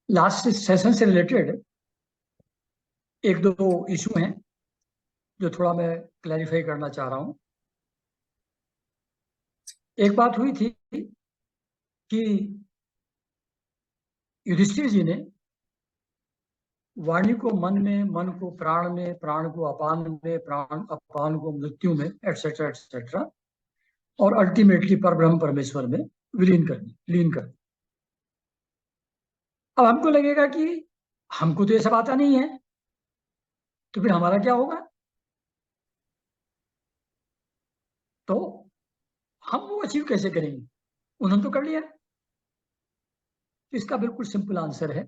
Last session से related एक दो इशू हैं जो थोड़ा मैं क्लैरिफाई करना चाह रहा हूं। एक बात हुई थी कि युधिष्ठिर जी ने वाणी को मन में, मन को प्राण में, प्राण को अपान में, प्राण अपान को मृत्यु में, एटसेट्रा एटसेट्रा, और अल्टीमेटली परब्रह्म परमेश्वर में लीन कर दी। अब हमको लगेगा कि हमको तो ये सब आता नहीं है, तो फिर हमारा क्या होगा? तो हम वो अचीव कैसे करेंगे? उन्होंने तो कर लिया। इसका बिल्कुल सिंपल आंसर है,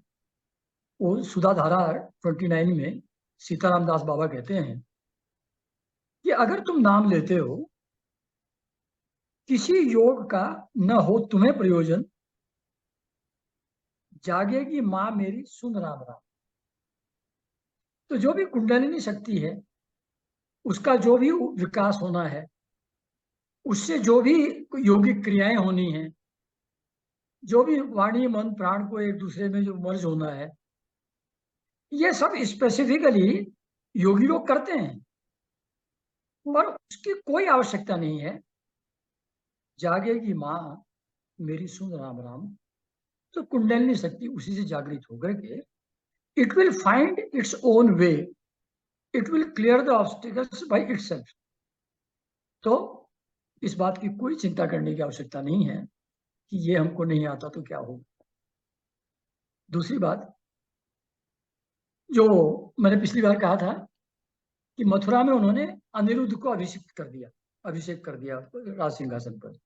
वो सुधाधारा 29 में सीताराम दास बाबा कहते हैं कि अगर तुम नाम लेते हो, किसी योग का न हो तुम्हें प्रयोजन, जागेगी मां मेरी सुन राम राम। तो जो भी कुंडलिनी शक्ति है, उसका जो भी विकास होना है, उससे जो भी योगिक क्रियाएं होनी है, जो भी वाणी मन प्राण को एक दूसरे में जो मर्ज होना है, ये सब स्पेसिफिकली योगी लोग करते हैं, पर उसकी कोई आवश्यकता नहीं है। जागेगी मां मेरी सुन राम राम, तो कुंडलिनी शक्ति उसी से जागृत होकर के it will find its own way, it will clear the obstacles by itself. तो इस बात की कोई चिंता करने की आवश्यकता नहीं है कि ये हमको नहीं आता तो क्या होगा। दूसरी बात, जो मैंने पिछली बार कहा था कि मथुरा में उन्होंने अनिरुद्ध को अभिषेक कर दिया राज सिंहासन पर।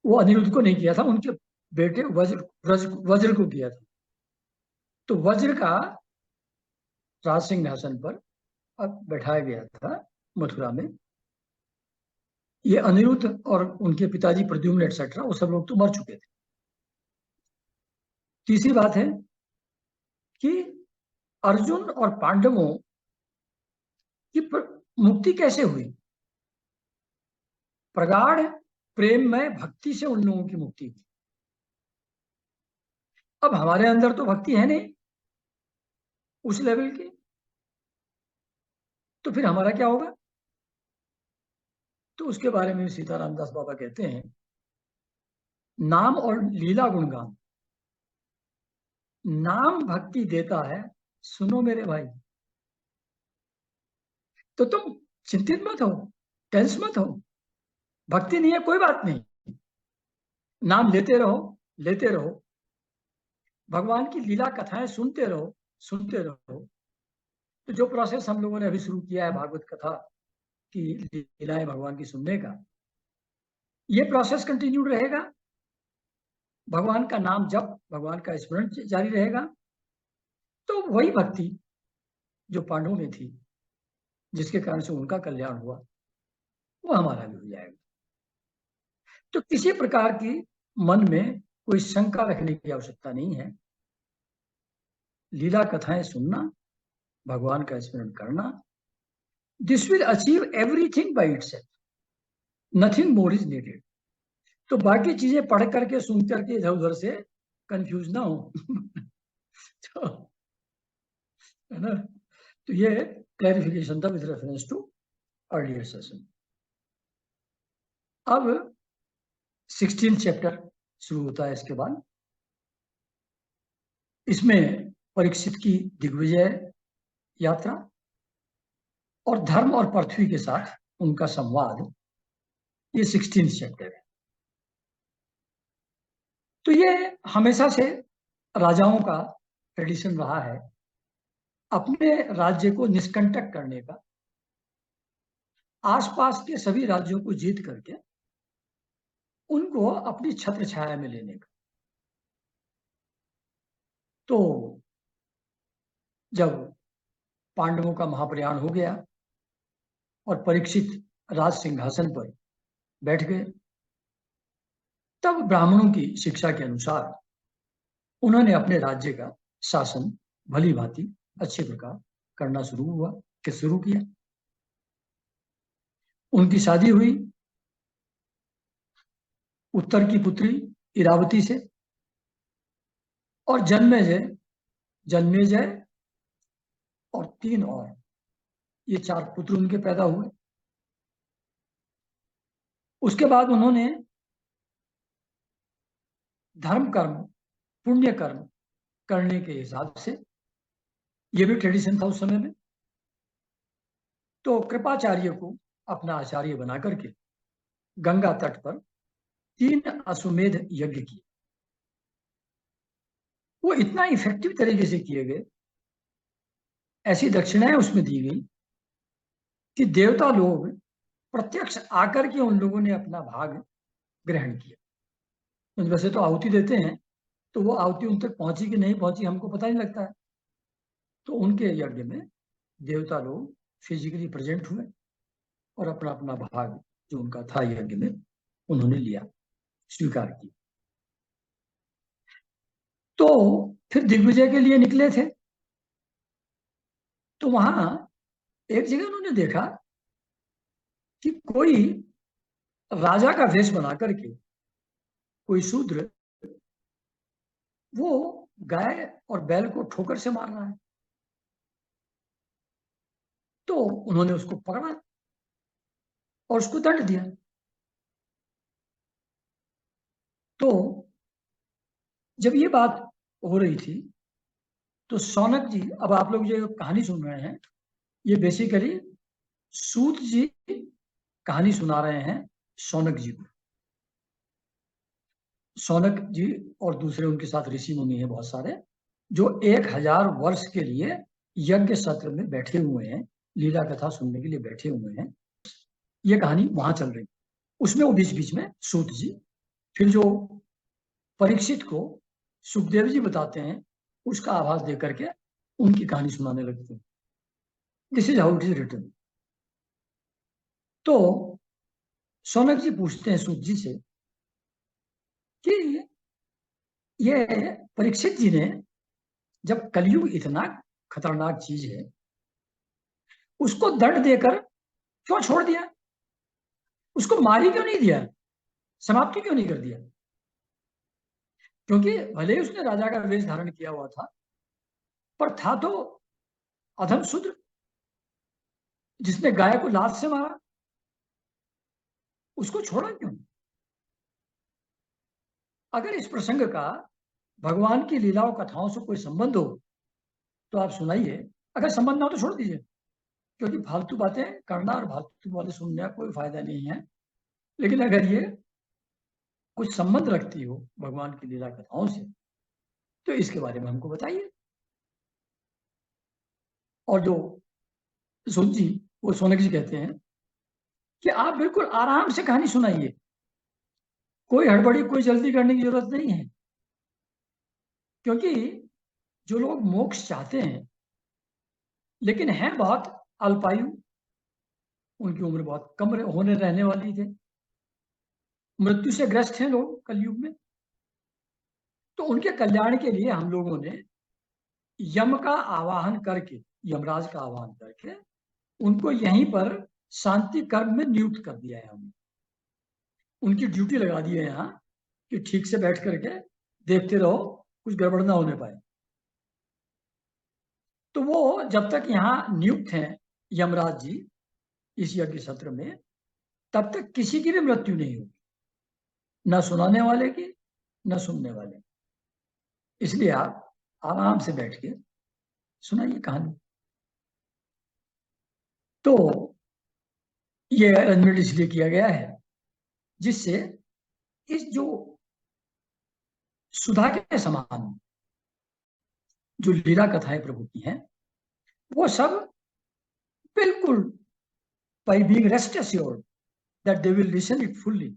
वो अनिरुद्ध को नहीं किया था, उनके बेटे वज्र को किया था। तो वज्र का राज सिंहासन पर अब बैठाया गया था मथुरा में। ये अनिरुद्ध और उनके पिताजी प्रद्युम्न एटसेट्रा, वो सब लोग तो मर चुके थे। तीसरी बात है कि अर्जुन और पांडवों की मुक्ति कैसे हुई? प्रगाढ़ प्रेम में भक्ति से उन लोगों की मुक्ति हुई। अब हमारे अंदर तो भक्ति है नहीं उस लेवल की, तो फिर हमारा क्या होगा? तो उसके बारे में सीताराम दास बाबा कहते हैं, नाम और लीला गुणगान, नाम भक्ति देता है, सुनो मेरे भाई। तो तुम चिंतित मत हो, टेंस मत हो। भक्ति नहीं है कोई बात नहीं, नाम लेते रहो, लेते रहो, भगवान की लीला कथाएं सुनते रहो, सुनते रहो। तो जो प्रोसेस हम लोगों ने अभी शुरू किया है भागवत कथा की लीलाएं भगवान की सुनने का, ये प्रोसेस कंटिन्यू रहेगा। भगवान का नाम जप, भगवान का स्मरण जारी रहेगा। तो वही भक्ति जो पांडवों में थी, जिसके कारण से उनका कल्याण हुआ, वो हमारा भी हो जाएगा। तो किसी प्रकार की मन में कोई शंका रखने की आवश्यकता नहीं है। लीला कथाएं सुनना, भगवान का स्मरण करना, this will achieve everything by itself, nothing more is needed. तो बाकी चीजें पढ़ करके सुन करके इधर उधर से कंफ्यूज ना हो। तो है ना, तो ये क्लैरिफिकेशन था with reference to earlier session. अब 16 चैप्टर शुरू होता है इसके बाद। इसमें परीक्षित की दिग्विजय यात्रा और धर्म और पृथ्वी के साथ उनका संवाद, ये 16 चैप्टर है। तो ये हमेशा से राजाओं का ट्रेडिशन रहा है अपने राज्य को निष्कंटक करने का, आसपास के सभी राज्यों को जीत करके उनको अपनी छत्र छाया में लेने का। तो जब पांडवों का महाप्रयाण हो गया और परीक्षित राज सिंहासन पर बैठ गए, तब ब्राह्मणों की शिक्षा के अनुसार उन्होंने अपने राज्य का शासन भली भांति अच्छे प्रकार करना शुरू किया। उनकी शादी हुई उत्तर की पुत्री इरावती से, और जन्मेजय और 3 और, ये 4 पुत्र उनके पैदा हुए। उसके बाद उन्होंने धर्म कर्म, पुण्य कर्म करने के हिसाब से, ये भी ट्रेडिशन था उस समय में, तो कृपाचार्य को अपना आचार्य बना करके गंगा तट पर 3 अश्वमेध यज्ञ किए। वो इतना इफेक्टिव तरीके से किए गए, ऐसी दक्षिणाएं उसमें दी गई कि देवता लोग प्रत्यक्ष आकर के उन लोगों ने अपना भाग ग्रहण किया। वैसे तो आहुति देते हैं, तो वो आहुति उन तक पहुंची कि नहीं पहुंची हमको पता नहीं लगता है। तो उनके यज्ञ में देवता लोग फिजिकली प्रेजेंट हुए और अपना अपना भाग जो उनका था यज्ञ में उन्होंने लिया, स्वीकार किया। तो फिर दिग्विजय के लिए निकले थे। तो वहां एक जगह उन्होंने देखा कि कोई राजा का वेश बना करके कोई शूद्र वो गाय और बैल को ठोकर से मार रहा है। तो उन्होंने उसको पकड़ा और उसको दंड दिया। तो जब ये बात हो रही थी तो शौनक जी, अब आप लोग जो कहानी सुन रहे हैं ये बेसिकली सूत जी कहानी सुना रहे हैं शौनक जी को। शौनक जी और दूसरे उनके साथ ऋषि मुनि हैं बहुत सारे, जो 1000 वर्ष के लिए यज्ञ सत्र में बैठे हुए हैं, लीला कथा सुनने के लिए बैठे हुए हैं। ये कहानी वहां चल रही, उसमें वो बीच बीच में सूत जी फिर जो परीक्षित को सुखदेव जी बताते हैं उसका आभास दे करके उनकी कहानी सुनाने लगते हैं। This is how it is written. तो शौनक जी पूछते हैं सूत जी से कि ये परीक्षित जी ने, जब कलयुग इतना खतरनाक चीज है, उसको दंड देकर क्यों छोड़ दिया? उसको मारी क्यों नहीं दिया? समाप्ति क्यों नहीं कर दिया? क्योंकि भले ही उसने राजा का वेश धारण किया हुआ था, पर था तो अधम शूद्र जिसने गाय को लात से मारा। उसको छोड़ा क्यों? अगर इस प्रसंग का भगवान की लीलाओं कथाओं से कोई संबंध हो तो आप सुनाइए, अगर संबंध ना हो तो छोड़ दीजिए, क्योंकि फालतू बातें करना और फालतू बातें सुनने का कोई फायदा नहीं है। लेकिन अगर ये कुछ संबंध रखती हो भगवान की लीला कथाओं से तो इसके बारे में हमको बताइए। और जो सूत जी, वो सोनक जी कहते हैं कि आप बिल्कुल आराम से कहानी सुनाइए, कोई हड़बड़ी कोई जल्दी करने की जरूरत नहीं है। क्योंकि जो लोग मोक्ष चाहते हैं लेकिन हैं बहुत अल्पायु, उनकी उम्र बहुत कम होने रहने वाली थे, मृत्यु से ग्रस्त हैं लोग कलयुग में, तो उनके कल्याण के लिए हम लोगों ने यम का आवाहन करके, यमराज का आवाहन करके उनको यहीं पर शांति कर्म में नियुक्त कर दिया है। हमने उनकी ड्यूटी लगा दी है यहाँ कि ठीक से बैठ करके देखते रहो कुछ गड़बड़ ना होने पाए। तो वो जब तक यहाँ नियुक्त हैं यमराज जी इस यज्ञ सत्र में, तब तक किसी की भी मृत्यु नहीं होगी, न सुनाने वाले की न सुनने वाले। इसलिए आप आराम से बैठ के सुनाइए कहानी। तो ये अरेंजमेंट इसलिए किया गया है जिससे इस जो सुधा के समान जो लीला कथाएं प्रभु की हैं वो सब बिल्कुल by being rest assured that they will listen it fully,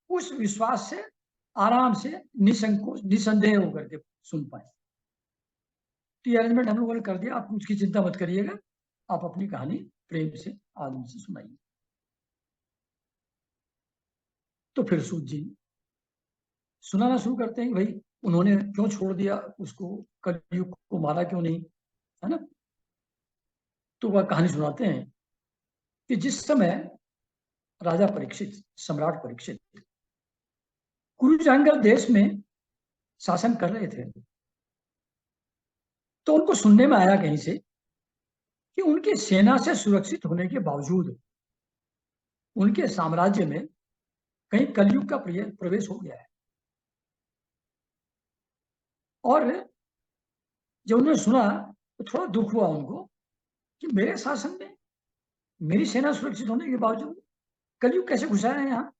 उस विश्वास से आराम से निसंकोच निसंदेह होकर के सुन पाए। तो ये अरेंजमेंट हम लोगों ने कर दिया, आप उसकी चिंता मत करिएगा, आप अपनी कहानी प्रेम से आदमी से सुनाइए। तो फिर सूत जी सुनाना शुरू करते हैं, भाई उन्होंने क्यों छोड़ दिया उसको, कलयुग को मारा क्यों नहीं, है ना। तो वह कहानी सुनाते हैं कि जिस समय राजा परीक्षित, सम्राट परीक्षित कुरुजांगल देश में शासन कर रहे थे, तो उनको सुनने में आया कहीं से कि उनकी सेना से सुरक्षित होने के बावजूद उनके साम्राज्य में कहीं कलयुग का प्रवेश हो गया है। और जब उन्होंने सुना तो थोड़ा दुख हुआ उनको कि मेरे शासन में मेरी सेना सुरक्षित होने के बावजूद कलयुग कैसे घुसा है यहाँ।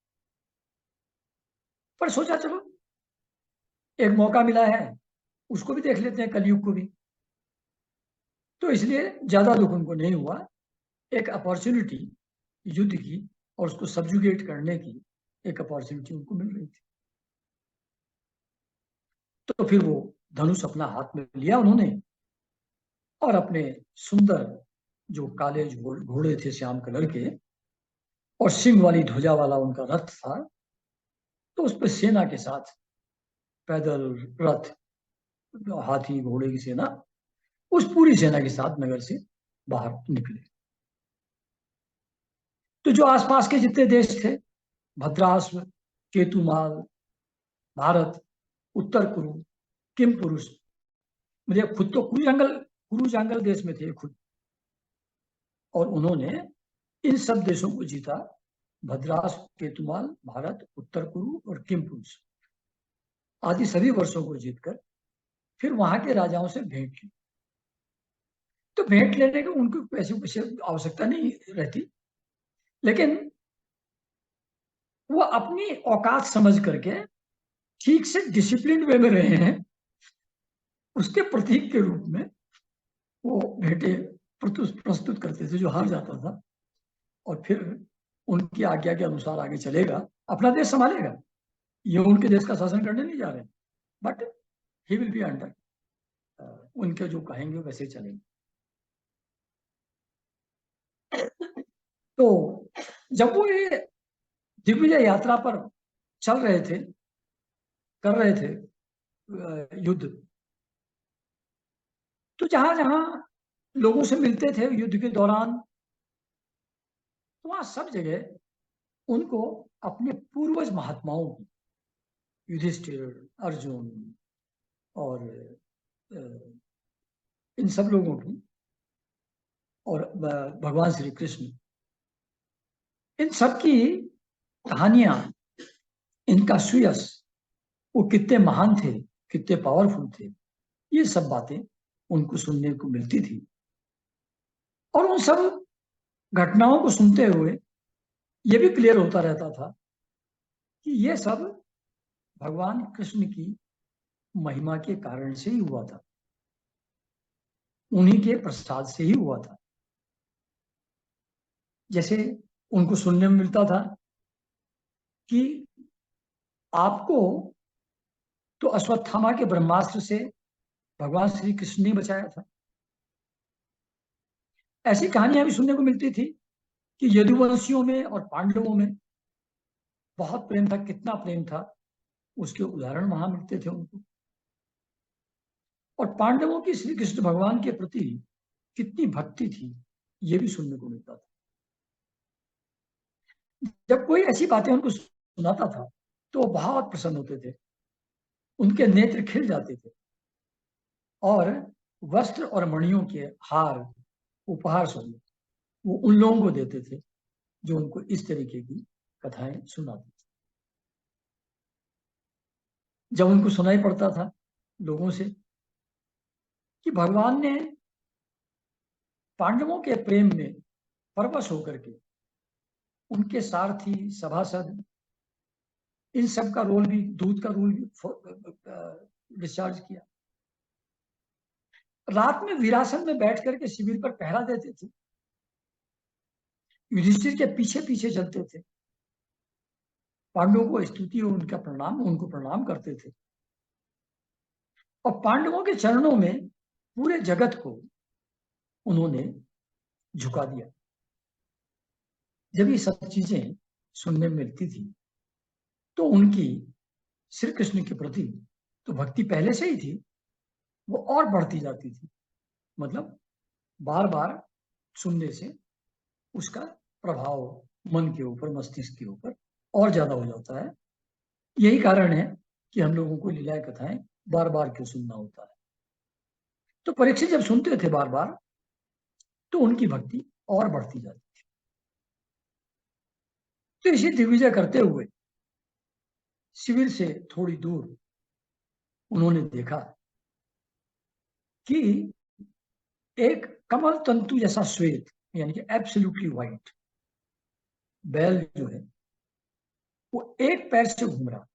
पर सोचा चलो एक मौका मिला है, उसको भी देख लेते हैं, कलयुग को भी। तो इसलिए ज्यादा दुख उनको नहीं हुआ। एक अपॉर्चुनिटी युद्ध की और उसको सब्जुगेट करने की एक अपॉर्चुनिटी उनको मिल रही थी। तो फिर वो धनुष अपना हाथ में लिया उन्होंने और अपने सुंदर जो काले घोड़े थे श्याम कलर के और सिंह वाली ध्वजा वाला उनका रथ था, तो उस पर सेना के साथ पैदल रथ हाथी घोड़े की सेना उस पूरी सेना के साथ नगर से बाहर निकले। तो जो आसपास के जितने देश थे, भद्राश्व, केतुमाल, भारत, उत्तर कुरु, किम पुरुष, मुझे खुद तो कुरु जंगल देश में थे खुद, और उन्होंने इन सब देशों को जीता। भद्राश्व, केतुमाल, भारत, उत्तर कुरु और किम पुरुष आदि सभी वर्षों को जीतकर फिर वहां के राजाओं से भेंट की। तो भेंट लेने की उनको पैसे आवश्यकता नहीं रहती, लेकिन वो अपनी औकात समझ करके ठीक से डिसिप्लिन वे में रहे हैं, उसके प्रतीक के रूप में वो भेंटे प्रस्तुत करते थे जो हार जाता था, और फिर उनकी आज्ञा के अनुसार आगे चलेगा, अपना देश संभालेगा। ये उनके देश का शासन करने नहीं जा रहे, but he will be under, उनके जो कहेंगे वैसे चलेंगे। तो जब वो ये दिग्विजय यात्रा पर चल रहे थे, कर रहे थे युद्ध, तो जहां जहां लोगों से मिलते थे युद्ध के दौरान, तो वहां सब जगह उनको अपने पूर्वज महात्माओं की, युधिष्ठिर, अर्जुन और इन सब लोगों की, और भगवान श्री कृष्ण, इन सब की कहानियां, इनका सुयश, वो कितने महान थे, कितने पावरफुल थे, ये सब बातें उनको सुनने को मिलती थी। और उन सब घटनाओं को सुनते हुए ये भी क्लियर होता रहता था कि ये सब भगवान कृष्ण की महिमा के कारण से ही हुआ था, उन्हीं के प्रसाद से ही हुआ था। जैसे उनको सुनने में मिलता था कि आपको तो अश्वत्थामा के ब्रह्मास्त्र से भगवान श्री कृष्ण ने बचाया था। ऐसी कहानियां भी सुनने को मिलती थी कि यदुवंशियों में और पांडवों में बहुत प्रेम था, कितना प्रेम था उसके उदाहरण वहां मिलते थे उनको। और पांडवों की श्री कृष्ण भगवान के प्रति कितनी भक्ति थी, ये भी सुनने को मिलता था। जब कोई ऐसी बातें उनको सुनाता था तो वो बहुत प्रसन्न होते थे, उनके नेत्र खिल जाते थे, और वस्त्र और मणियों के हार उपहार स्वरूप वो उन लोगों को देते थे जो उनको इस तरीके की कथाएं सुनाते थे। जब उनको सुनाई पड़ता था लोगों से कि भगवान ने पांडवों के प्रेम में परवश होकर के उनके सारथी, सभासद, इन सब का रोल भी, दूत का रोल भी डिस्चार्ज किया, रात में वीरासन में बैठ करके शिविर पर पहरा देते थे, युधिष्ठिर के पीछे पीछे चलते थे, पांडवों को स्तुति और उनको प्रणाम करते थे, और पांडवों के चरणों में पूरे जगत को उन्होंने झुका दिया। जब ये सब चीजें सुनने में मिलती थी तो उनकी श्री कृष्ण के प्रति तो भक्ति पहले से ही थी, वो और बढ़ती जाती थी। मतलब बार बार सुनने से उसका प्रभाव मन के ऊपर, मस्तिष्क के ऊपर और ज्यादा हो जाता है। यही कारण है कि हम लोगों को लीला कथाएं बार बार क्यों सुनना होता है। तो परीक्षित जब सुनते थे बार बार तो उनकी भक्ति और बढ़ती जाती थी। तो इसी दिग्विजय करते हुए शिविर से थोड़ी दूर उन्होंने देखा कि एक कमल तंतु जैसा श्वेत, यानी कि एब्सोल्युटली व्हाइट बैल जो है वो एक पैर से घूम रहा।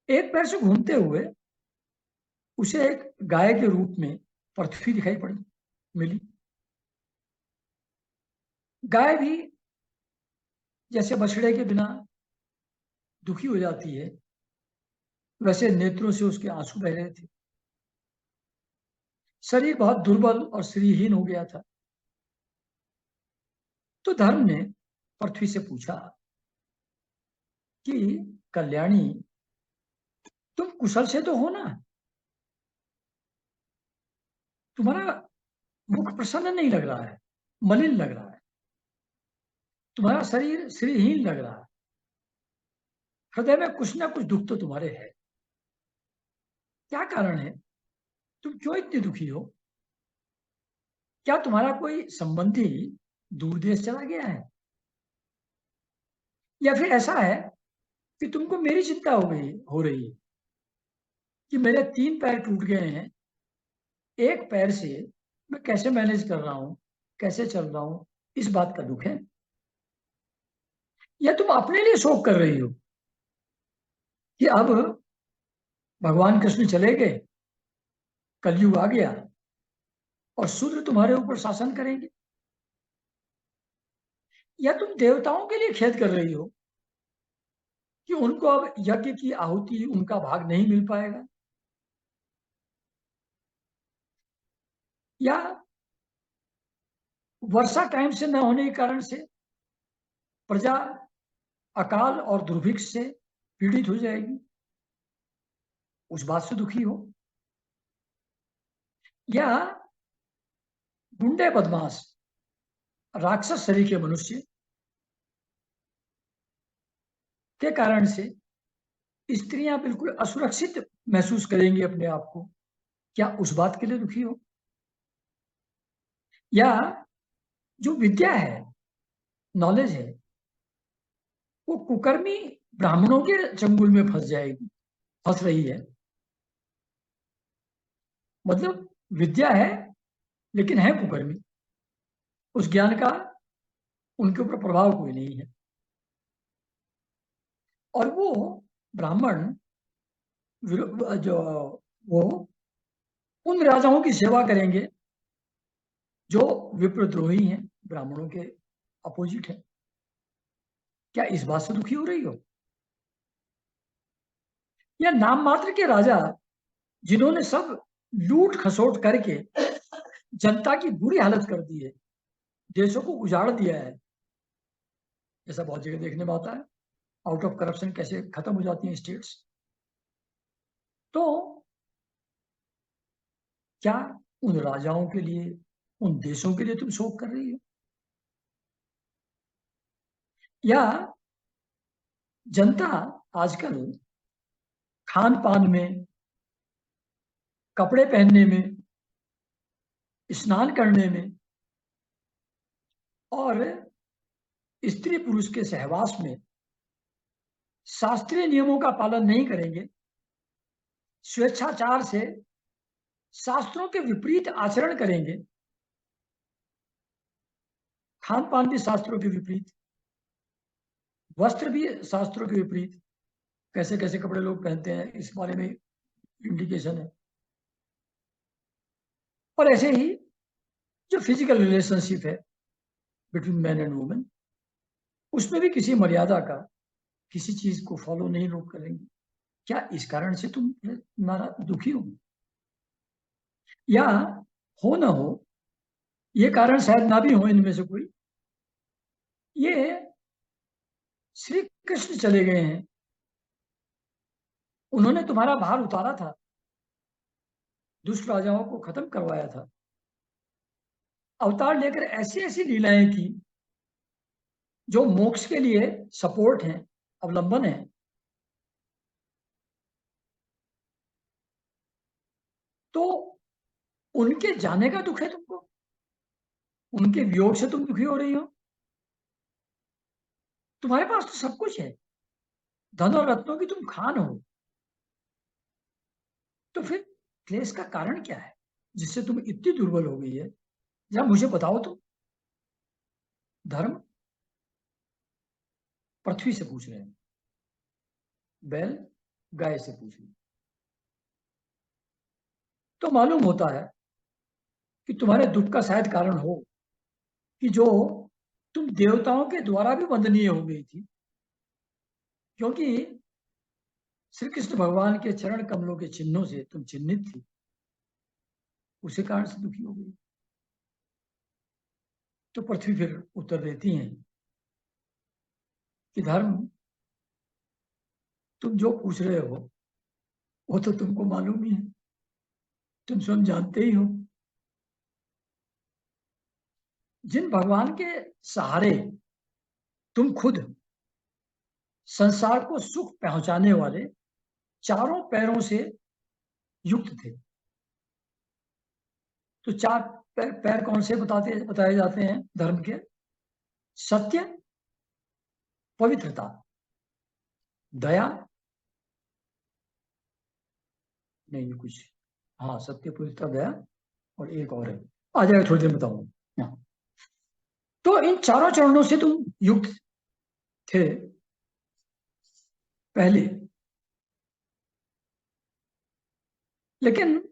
एक पैर से घूमते हुए उसे एक गाय के रूप में पृथ्वी दिखाई पड़ी, मिली। गाय भी जैसे बछड़े के बिना दुखी हो जाती है, वैसे नेत्रों से उसके आंसू बह रहे थे। शरीर बहुत दुर्बल और श्रीहीन हो गया था। तो धर्म ने पृथ्वी से पूछा कि कल्याणी, तुम कुशल से तो हो ना? तुम्हारा मुख प्रसन्न नहीं लग रहा है, मलिन लग रहा है। तुम्हारा शरीर श्रीहीन लग रहा है। हृदय में कुछ ना कुछ दुख तो तुम्हारे है। क्या कारण है? तुम क्यों इतनी दुखी हो? क्या तुम्हारा कोई संबंधी दूर देश चला गया है, या फिर ऐसा है कि तुमको मेरी चिंता हो रही है कि मेरे 3 पैर टूट गए हैं, एक पैर से मैं कैसे मैनेज कर रहा हूं, कैसे चल रहा हूं, इस बात का दुख है? या तुम अपने लिए शोक कर रही हो कि अब भगवान कृष्ण चले गए, कलयुग आ गया और शूद्र तुम्हारे ऊपर शासन करेंगे? या तुम देवताओं के लिए खेद कर रही हो कि उनको अब यज्ञ की आहुति, उनका भाग नहीं मिल पाएगा? या वर्षा टाइम से न होने के कारण से प्रजा अकाल और दुर्भिक्ष से पीड़ित हो जाएगी, उस बात से दुखी हो? या गुंडे बदमाश राक्षस शरीर के मनुष्य के कारण से स्त्रियां बिल्कुल असुरक्षित महसूस करेंगी अपने आप को, क्या उस बात के लिए दुखी हो? या जो विद्या है, नॉलेज है, वो कुकर्मी ब्राह्मणों के चंगुल में फंस जाएगी, फंस रही है? मतलब विद्या है लेकिन है कुकर्मी, उस ज्ञान का उनके ऊपर प्रभाव कोई नहीं है। और वो ब्राह्मण जो वो उन राजाओं की सेवा करेंगे जो विप्रद्रोही हैं, ब्राह्मणों के अपोजिट है। क्या इस बात से दुखी हो रही हो? या नाम मात्र के राजा जिन्होंने सब लूट खसोट करके जनता की बुरी हालत कर दी है, देशों को उजाड़ दिया है, ऐसा बहुत जगह देखने में आता है। आउट ऑफ करप्शन कैसे खत्म हो जाती हैं स्टेट्स। तो क्या उन राजाओं के लिए, उन देशों के लिए तुम शोक कर रही हो? या जनता आजकल खान पान में, कपड़े पहनने में, स्नान करने में और स्त्री पुरुष के सहवास में शास्त्रीय नियमों का पालन नहीं करेंगे, स्वेच्छाचार से शास्त्रों के विपरीत आचरण करेंगे, खान पान भी शास्त्रों के विपरीत, वस्त्र भी शास्त्रों के विपरीत, कैसे कैसे कपड़े लोग पहनते हैं इस बारे में इंडिकेशन है। और ऐसे ही जो फिजिकल रिलेशनशिप है बिटवीन मैन एंड वुमेन, उसमें भी किसी मर्यादा का, किसी चीज को फॉलो नहीं लोग करेंगे। क्या इस कारण से तुम नारा दुखी हो? या हो ना हो, ये कारण शायद ना भी हो इनमें से कोई, ये श्री कृष्ण चले गए हैं, उन्होंने तुम्हारा भार उतारा था, दुष्ट राजाओं को खत्म करवाया था, अवतार लेकर ऐसी ऐसी लीलाएं की जो मोक्ष के लिए सपोर्ट हैं, अवलंबन है। तो उनके जाने का दुख है तुमको, उनके वियोग से तुम दुखी हो रही हो। तुम्हारे पास तो सब कुछ है, धन और रत्नों की तुम खान हो, तो फिर क्लेश का कारण क्या है जिससे तुम इतनी दुर्बल हो गई है? जरा मुझे बताओ तुम। धर्म पृथ्वी से पूछ रहे हैं, बैल गाय से पूछ रहे हैं। तो मालूम होता है कि तुम्हारे दुख का शायद कारण हो कि जो तुम देवताओं के द्वारा भी वंदनीय हो गई थी, क्योंकि श्री कृष्ण भगवान के चरण कमलों के चिन्हों से तुम चिन्हित थी, उसी कारण से दुखी हो गई। तो पृथ्वी फिर उत्तर देती है कि धर्म, तुम जो पूछ रहे हो वो तो तुमको मालूम ही है, तुम स्वयं जानते ही हो। जिन भगवान के सहारे तुम खुद संसार को सुख पहुंचाने वाले चारों पैरों से युक्त थे, तो चार पैर कौन से बताए जाते हैं धर्म के? सत्य, पवित्रता, दया, नहीं कुछ, हाँ सत्य, पवित्रता, दया, और एक और है, आ जाएगा थोड़ी देर में बताऊंगा। हाँ। तो इन चारों चरणों से तुम युक्त थे पहले, लेकिन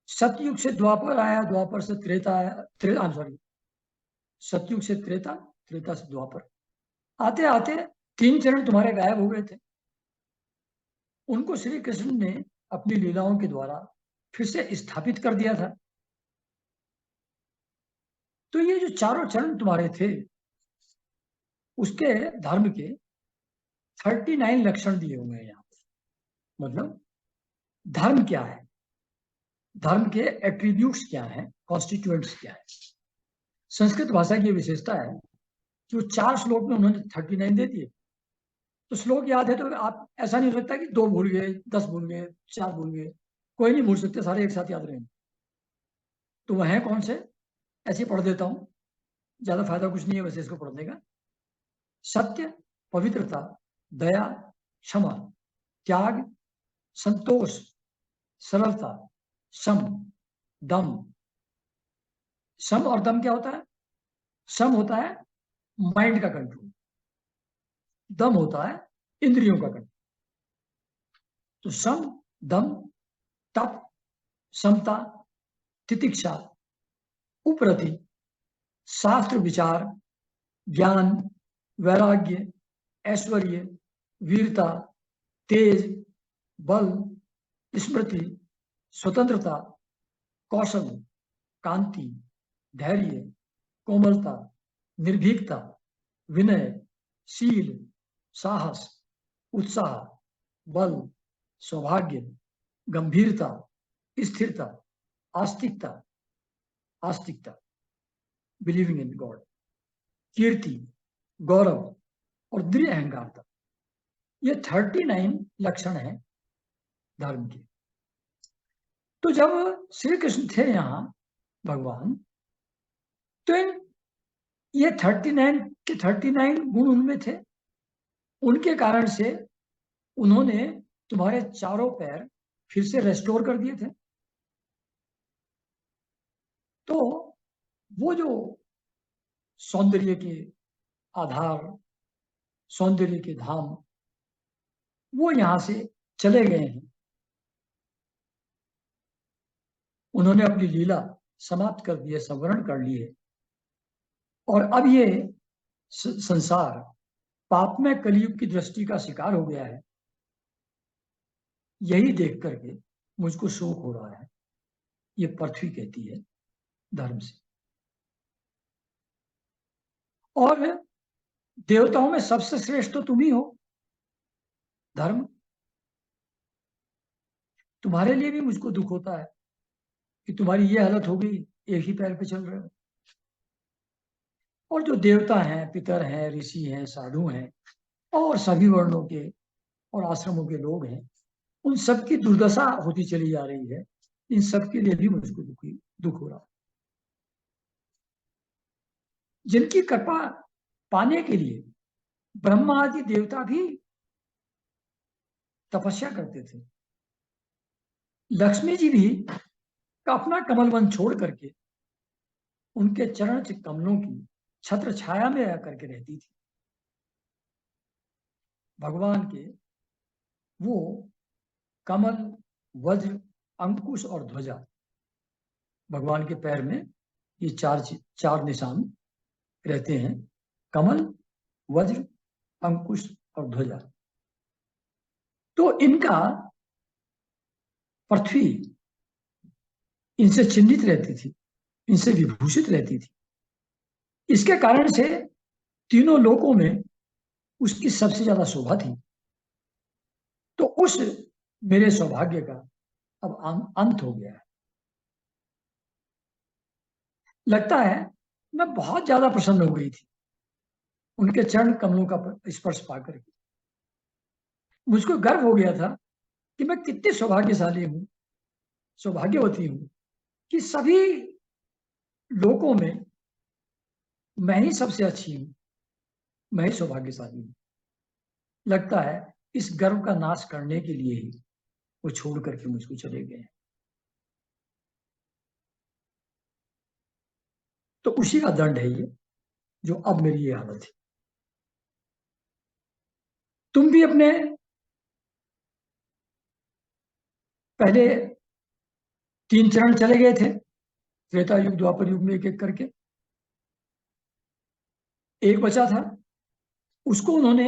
सतयुग से द्वापर आया, द्वापर से त्रेता आया, त्रेता सॉरी, सतयुग से त्रेता, त्रेता से द्वापर, आते आते तीन चरण तुम्हारे गायब हो गए थे। उनको श्री कृष्ण ने अपनी लीलाओं के द्वारा फिर से स्थापित कर दिया था। तो ये जो चारों चरण तुम्हारे थे, उसके धर्म के 39 लक्षण दिए हुए हैं यहाँ पर। मतलब धर्म क्या है, धर्म के एट्रीब्यूट्स क्या है, कॉन्स्टिट्यूएंट्स क्या है। संस्कृत भाषा की विशेषता है कि वो 4 श्लोक में उन्होंने 39 दे दिए। तो श्लोक याद है तो आप, ऐसा नहीं हो सकता कि 2 भूल गए, 10 भूल गए, 4 भूल गए, कोई नहीं भूल सकते, सारे एक साथ याद रहेंगे। तो वह है कौन से, ऐसे ही पढ़ देता हूं, ज्यादा फायदा कुछ नहीं है वैसे इसको पढ़ने का। सत्य, पवित्रता, दया, क्षमा, त्याग, संतोष, सरलता, सम, दम। सम और दम क्या होता है? सम होता है माइंड का कंट्रोल, दम होता है इंद्रियों का कंट्रोल। तो सम, दम, तप, समता, तितिक्षा, उपरति, शास्त्र विचार, ज्ञान, वैराग्य, ऐश्वर्य, वीरता, तेज, बल, स्मृति, स्वतंत्रता, कौशल, कांति, धैर्य, कोमलता, निर्भीकता, विनय, शील, साहस, उत्साह, बल, सौभाग्य, गंभीरता, स्थिरता, आस्तिकता, आस्तिकता, बिलीविंग इन गॉड, कीर्ति, गौरव और दृढ़ अहंकारता। ये 39 लक्षण है धर्म के। तो जब श्री कृष्ण थे यहाँ भगवान, तो इन ये 39 के 39 गुण उनमें थे, उनके कारण से उन्होंने तुम्हारे चारों पैर फिर से रेस्टोर कर दिए थे। तो वो जो सौंदर्य के आधार, सौंदर्य के धाम, वो यहां से चले गए हैं। उन्होंने अपनी लीला समाप्त कर दी है, संवरण कर ली है, और अब ये संसार पापमय कलयुग की दृष्टि का शिकार हो गया है। यही देख करके मुझको शोक हो रहा है, ये पृथ्वी कहती है धर्म से। और देवताओं में सबसे श्रेष्ठ तो तुम ही हो धर्म। तुम्हारे लिए भी मुझको दुख होता है कि तुम्हारी ये हालत हो गई, एक ही पैर पे चल रहे हो। और जो देवता हैं, पितर हैं, ऋषि हैं, साधु हैं, और सभी वर्णों के और आश्रमों के लोग हैं, उन सब की दुर्दशा होती चली जा रही है। इन सब के लिए भी मुझको दुख हो रहा। जिनकी कृपा पाने के लिए ब्रह्मा आदि देवता भी तपस्या करते थे। लक्ष्मी जी भी अपना कमल वन छोड़ करके उनके चरण कमलों की छत्र छाया में आकर के रहती थी। भगवान के वो कमल, वज्र, अंकुश और ध्वजा, भगवान के पैर में ये चार निशान रहते हैं। कमल, वज्र, अंकुश और ध्वजा। तो इनका पृथ्वी इनसे चिन्हित रहती थी, इनसे विभूषित रहती थी। इसके कारण से तीनों लोकों में उसकी सबसे ज्यादा शोभा थी। तो उस मेरे सौभाग्य का अब अंत हो गया है। लगता है मैं बहुत ज्यादा प्रसन्न हो गई थी उनके चरण कमलों का स्पर्श पाकर के। मुझको गर्व हो गया था कि मैं कितनी सौभाग्यशाली हूं, सौभाग्यवती हूं कि सभी लोकों में मैं ही सबसे अच्छी हूं, मैं ही सौभाग्यशाली हूं। लगता है इस गर्व का नाश करने के लिए ही वो छोड़ करके मुझको चले गए। तो उसी का दंड है ये, जो अब मेरी ये हालत है। तुम भी अपने पहले 3 चरण चले गए थे, त्रेता युग, द्वापर युग में एक एक करके। एक बचा था, उसको उन्होंने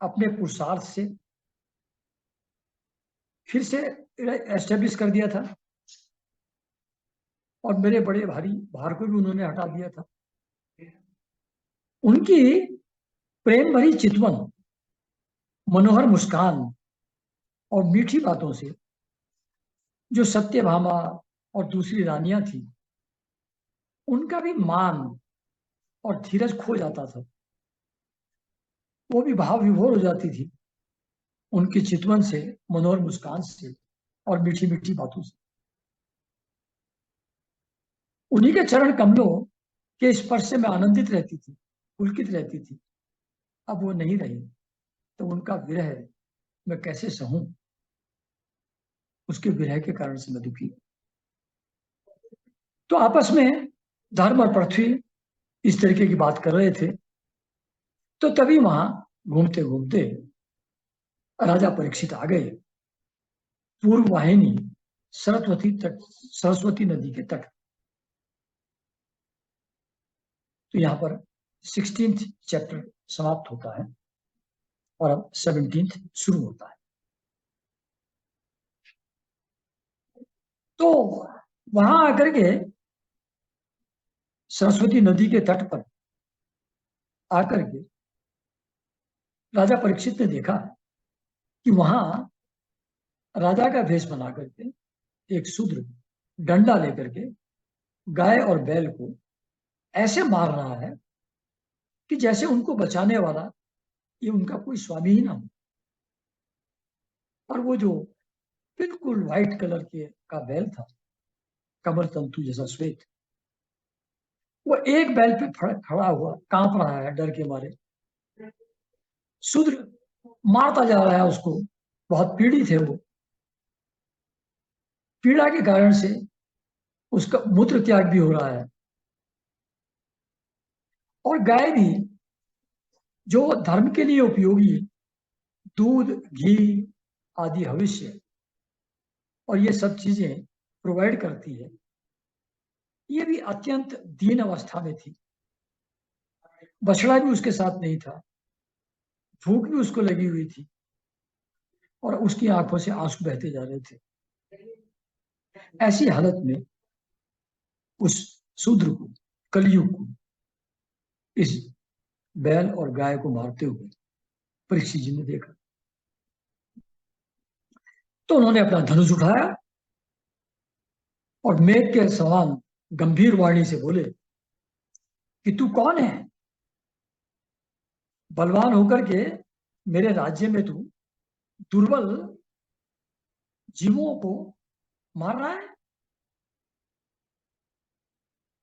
अपने पुरुषार्थ से फिर से एस्टेब्लिश कर दिया था, और मेरे बड़े भारी भार को भी उन्होंने हटा दिया था। उनकी प्रेम भरी चितवन, मनोहर मुस्कान और मीठी बातों से जो सत्यभामा और दूसरी रानियां थी, उनका भी मान और धीरज खो जाता था। वो भी भाव विभोर हो जाती थी उनकी चितवन से, मनोहर मुस्कान से और मीठी मीठी बातों से। उन्हीं के चरण कमलों के स्पर्श से मैं आनंदित रहती थी, पुलकित रहती थी। अब वो नहीं रही, तो उनका विरह मैं कैसे सहूं। उसके विरह के कारण से मैं दुखी। तो आपस में धर्म और पृथ्वी इस तरीके की बात कर रहे थे। तो तभी वहां घूमते घूमते राजा परीक्षित आ गए, पूर्व वाहिनी सरस्वती नदी के तट। तो यहां पर 16th चैप्टर समाप्त होता है और अब 17th शुरू होता है। तो वहां आकर के सरस्वती नदी के तट पर आकर के राजा परीक्षित ने देखा कि वहां राजा का भेष बना करके एक शूद्र डंडा लेकर के गाय और बैल को ऐसे मार रहा है कि जैसे उनको बचाने वाला ये उनका कोई स्वामी ही ना हो। और वो जो बिल्कुल व्हाइट कलर के का बैल था, कमर तंतु जैसा श्वेत, वो एक बैल पे खड़ा हुआ कांप रहा है डर के मारे। शूद्र मारता जा रहा है उसको, बहुत पीड़ित है वो। पीड़ा के कारण से उसका मूत्र त्याग भी हो रहा है, और गाय भी जो धर्म के लिए उपयोगी दूध, घी आदि हविष्य और ये सब चीजें प्रोवाइड करती है, ये भी अत्यंत दीन अवस्था में थी। बछड़ा भी उसके साथ नहीं था, भूख भी उसको लगी हुई थी, और उसकी आंखों से आंसू बहते जा रहे थे। ऐसी हालत में उस शूद्र को, कलयुग को, इस बैल और गाय को मारते हुए परीक्षित जी ने देखा। तो उन्होंने अपना धनुष उठाया और मेघ के समान गंभीर वाणी से बोले कि तू कौन है? बलवान होकर के मेरे राज्य में तू दुर्बल जीवों को मार रहा है।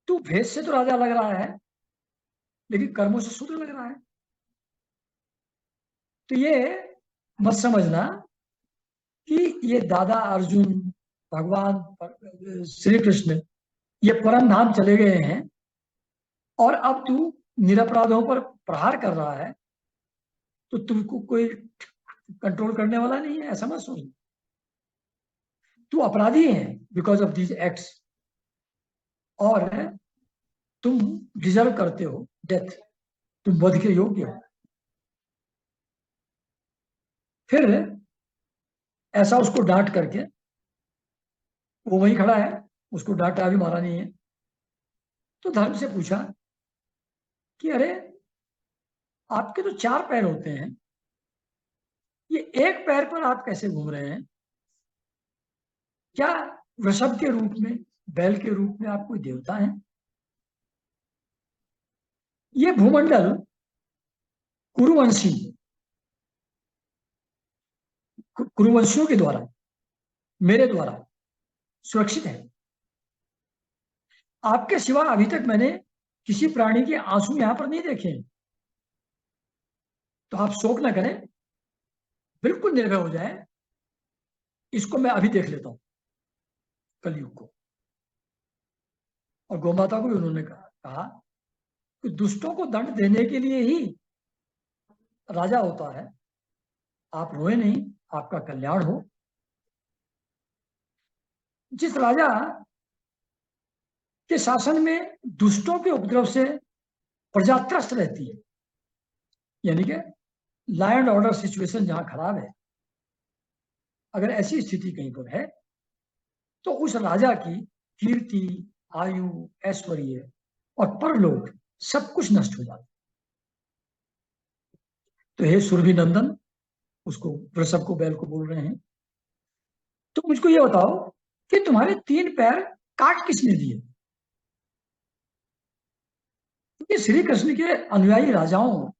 तू भेष से तो राजा लग रहा है, लेकिन कर्मों से शूद्र लग रहा है। तो ये मत समझना कि ये दादा अर्जुन, भगवान श्री कृष्ण ये परम धाम चले गए हैं और अब तू निरपराधों पर प्रहार कर रहा है, तो तुमको कोई कंट्रोल करने वाला नहीं है, ऐसा मत सोच। तू अपराधी है बिकॉज ऑफ दीज एक्ट्स, और तुम डिजर्व करते हो डेथ, तुम वध के योग्य हो। फिर ऐसा उसको डांट करके, वो वहीं खड़ा है, उसको डांटा भी मारा नहीं है, तो धर्म से पूछा कि अरे आपके तो 4 पैर होते हैं, ये एक पैर पर आप कैसे घूम रहे हैं? क्या वृषभ के रूप में, बैल के रूप में आप कोई देवता हैं? ये भूमंडल कुरुवंशी, कुरुवंशियों के द्वारा, मेरे द्वारा सुरक्षित है। आपके सिवा अभी तक मैंने किसी प्राणी के आंसू यहां पर नहीं देखे। तो आप शोक न करें, बिल्कुल निर्भय हो जाए, इसको मैं अभी देख लेता हूं, कलयुग को। और गोमाता को भी उन्होंने कहा कि दुष्टों को दंड देने के लिए ही राजा होता है, आप रोए नहीं, आपका कल्याण हो। जिस राजा के शासन में दुष्टों के उपद्रव से प्रजा त्रस्त रहती है, यानी कि लॉ एंड ऑर्डर सिचुएशन जहां खराब है, अगर ऐसी स्थिति कहीं पर है, तो उस राजा की कीर्ति, आयु, ऐश्वर्य और परलोक सब कुछ नष्ट हो जाता। तो हे सुरभि नंदन, उसको वृषभ को, बैल को बोल रहे हैं, तो मुझको ये बताओ कि तुम्हारे 3 पैर काट किसने दिए? क्योंकि श्री कृष्ण के अनुयायी राजाओं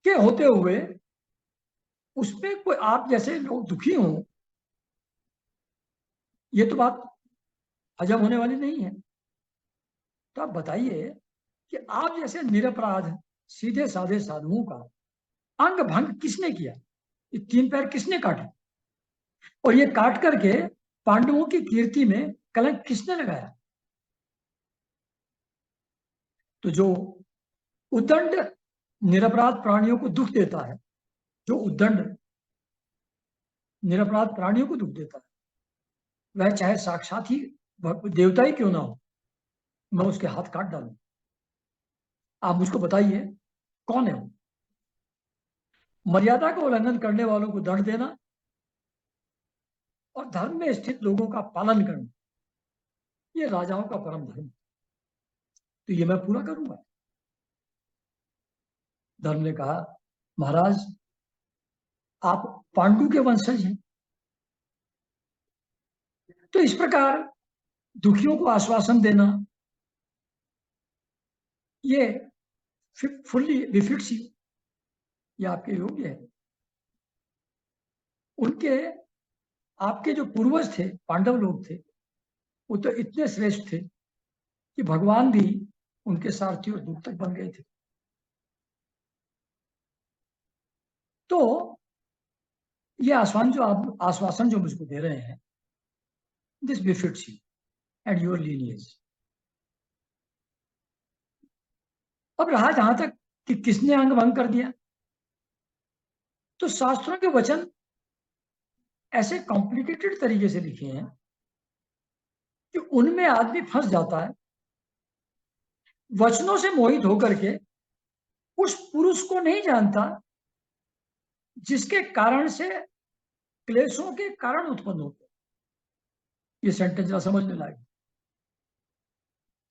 के होते हुए उसमें कोई आप जैसे लोग दुखी हों, ये तो बात हजम होने वाली नहीं है। तो आप बताइए कि आप जैसे निरपराध सीधे साधे साधुओं का अंग भंग किसने किया? ये 3 पैर किसने काटे? और ये काट करके पांडवों की कीर्ति में कलंक किसने लगाया? तो जो उद्दंड निरपराध प्राणियों को दुख देता है, जो उद्दंड निरपराध प्राणियों को दुख देता है, वह चाहे साक्षात ही देवता ही क्यों ना हो, मैं उसके हाथ काट डालूं। आप मुझको बताइए कौन है वो? मर्यादा का उल्लंघन करने वालों को दंड देना और धर्म में स्थित लोगों का पालन करना, ये राजाओं का परम धर्म। तो ये मैं पूरा करूंगा। धर्म ने कहा, महाराज आप पांडु के वंशज हैं, तो इस प्रकार दुखियों को आश्वासन देना ये फुल्ली बिफिट्स यू, ये आपके योग्य है। उनके, आपके जो पूर्वज थे, पांडव लोग थे, वो तो इतने श्रेष्ठ थे कि भगवान भी उनके सारथी और दूतक बन गए थे। तो ये आश्वासन जो मुझको दे रहे हैं, this benefits you and your lineage. अब रहा जहां तक कि किसने अंग भंग कर दिया, तो शास्त्रों के वचन ऐसे कॉम्प्लिकेटेड तरीके से लिखे हैं कि उनमें आदमी फंस जाता है, वचनों से मोहित होकर के उस पुरुष को नहीं जानता जिसके कारण से क्लेशों के कारण उत्पन्न होते। ये सेंटेंस जरा समझने लायक।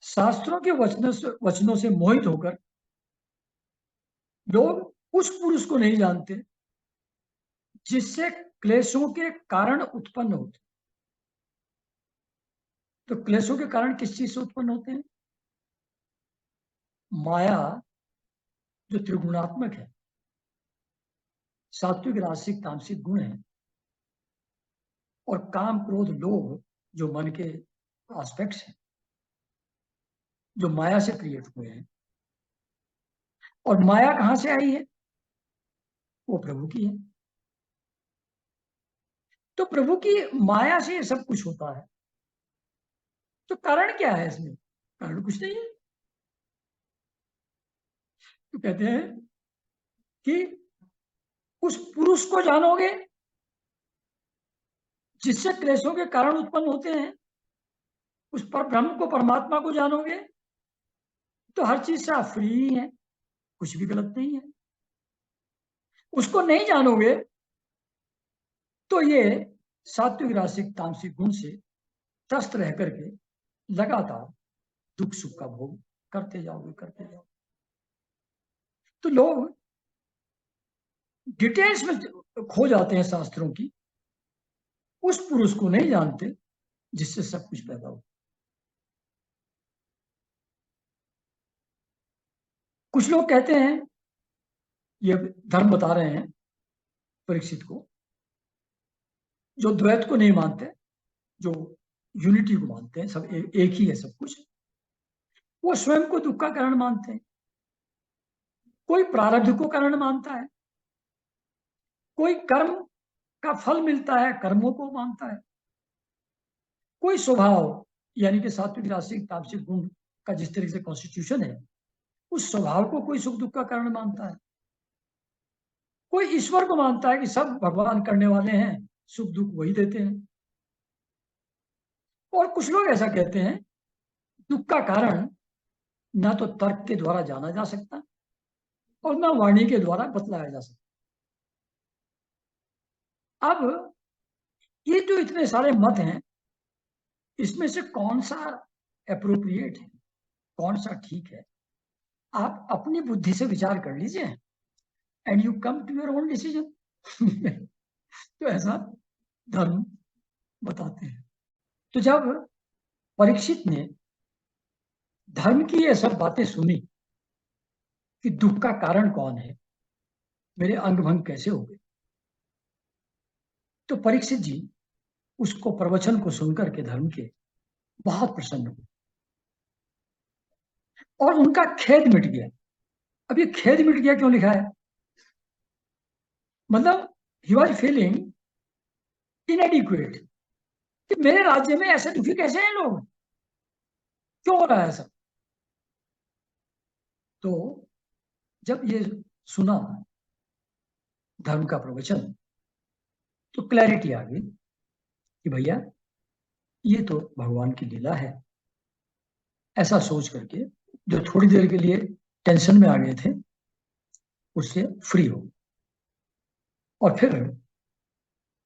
शास्त्रों के वचनों से मोहित होकर लोग उस पुरुष को नहीं जानते जिससे क्लेशों के कारण उत्पन्न होते। तो क्लेशों के कारण किस चीज से उत्पन्न होते हैं? माया जो त्रिगुणात्मक है, सात्विक, राजसिक, तामसिक गुण है, और काम क्रोध लोभ जो मन के एस्पेक्ट्स हैं, जो माया से क्रिएट हुए हैं। और माया कहां से आई है? वो प्रभु की है। तो प्रभु की माया से ये सब कुछ होता है। तो कारण क्या है इसमें? कारण कुछ नहीं है। तो कहते हैं कि उस पुरुष को जानोगे जिससे क्लेशों के कारण उत्पन्न होते हैं, उस पर ब्रह्म को, परमात्मा को जानोगे तो हर चीज से आप फ्री ही हैं, कुछ भी गलत नहीं है। उसको नहीं जानोगे तो ये सात्विक राजसिक तामसिक गुण से त्रस्त रह करके लगातार दुख सुख का भोग करते जाओगे, करते जाओगे। तो लोग डिटेल्स में खो जाते हैं शास्त्रों की, उस पुरुष को नहीं जानते जिससे सब कुछ पैदा हो। कुछ लोग कहते हैं, ये धर्म बता रहे हैं परीक्षित को, जो द्वैत को नहीं मानते, जो यूनिटी को मानते हैं, सब एक ही है सब कुछ, वो स्वयं को दुख का कारण मानते हैं। कोई प्रारब्ध को कारण मानता है, कोई कर्म का फल मिलता है कर्मों को मानता है, कोई स्वभाव यानी कि सात्विक राजसिक तामसिक गुण का जिस तरीके से कॉन्स्टिट्यूशन है, उस स्वभाव को कोई सुख दुख का कारण मानता है। कोई ईश्वर को मानता है कि सब भगवान करने वाले हैं, सुख दुख वही देते हैं। और कुछ लोग ऐसा कहते हैं, दुख का कारण ना तो तर्क के द्वारा जाना जा सकता और ना वाणी के द्वारा बतलाया जा सकता। अब ये जो इतने सारे मत हैं, इसमें से कौन सा एप्रोप्रिएट है, कौन सा ठीक है, आप अपनी बुद्धि से विचार कर लीजिए and you come to your own decision. तो ऐसा धर्म बताते हैं। तो जब परीक्षित ने धर्म की ये सब बातें सुनी कि दुख का कारण कौन है, मेरे अंग भंग कैसे हो गए, तो परीक्षित जी उसको प्रवचन को सुनकर के धर्म के बहुत प्रसन्न हुए और उनका खेद मिट गया। अब ये खेद मिट गया क्यों लिखा है? मतलब ही वॉज फीलिंग इनएडिक्वेट कि मेरे राज्य में ऐसे दुखी कैसे हैं लोग, क्यों हो रहा है ऐसा। तो जब ये सुना धर्म का प्रवचन तो क्लैरिटी आ गई कि भैया ये तो भगवान की लीला है। ऐसा सोच करके जो थोड़ी देर के लिए टेंशन में आ गए थे उससे फ्री हो और फिर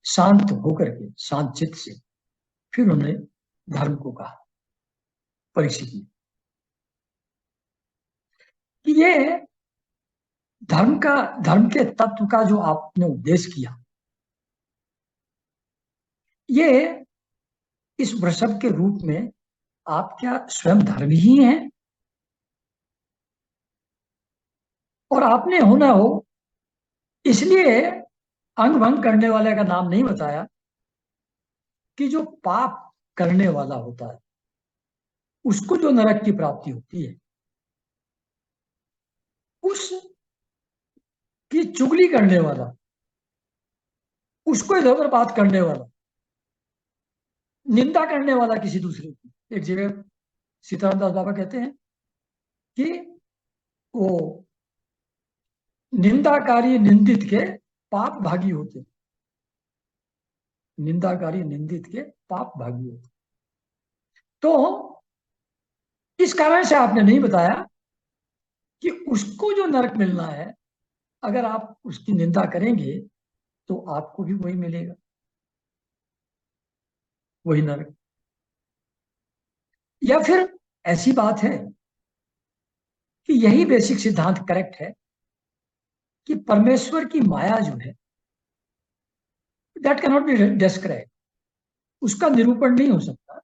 शांत होकर के शांत चित्त से फिर उन्होंने धर्म को कहा परीक्षित ने कि ये धर्म के तत्व का जो आपने उपदेश किया, ये इस वृषभ के रूप में आप क्या स्वयं धर्म ही हैं? और आपने होना हो इसलिए अंग भंग करने वाले का नाम नहीं बताया कि जो पाप करने वाला होता है उसको जो नरक की प्राप्ति होती है, उस की चुगली करने वाला, उसको इधर उधर बात करने वाला, निंदा करने वाला किसी दूसरे की। एक जगह सीताराम दास बाबा कहते हैं कि वो निंदाकारी निंदित के पाप भागी होते, निंदाकारी निंदित के पाप भागी होते। तो इस कारण से आपने नहीं बताया कि उसको जो नरक मिलना है, अगर आप उसकी निंदा करेंगे तो आपको भी वही मिलेगा, वही नरक। या फिर ऐसी बात है कि यही बेसिक सिद्धांत करेक्ट है कि परमेश्वर की माया जो है that can not be describe, उसका निरूपण नहीं हो सकता।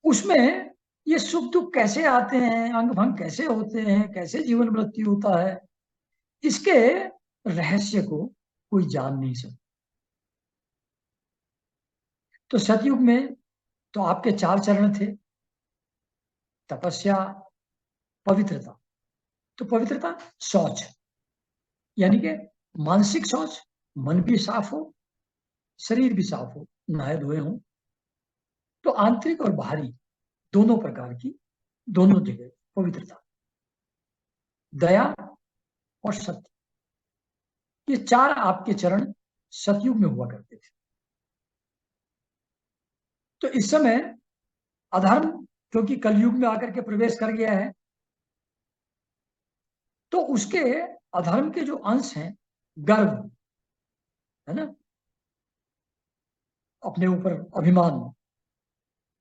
उसमें ये सुख दुख कैसे आते हैं, अंग भंग कैसे होते हैं, कैसे जीवन मृत्यु होता है, इसके रहस्य को कोई जान नहीं सकता। तो सतयुग में तो आपके 4 चरण थे, तपस्या, पवित्रता। तो पवित्रता शौच, यानी कि मानसिक शौच, मन भी साफ हो, शरीर भी साफ हो, नहाए धोए हो। तो आंतरिक और बाहरी दोनों प्रकार की, दोनों जगह पवित्रता। दया और सत्य, ये 4 आपके चरण सतयुग में हुआ करते थे। तो इस समय अधर्म क्योंकि कलयुग में आकर के प्रवेश कर गया है, तो उसके अधर्म के जो अंश हैं, गर्व है ना, अपने ऊपर अभिमान,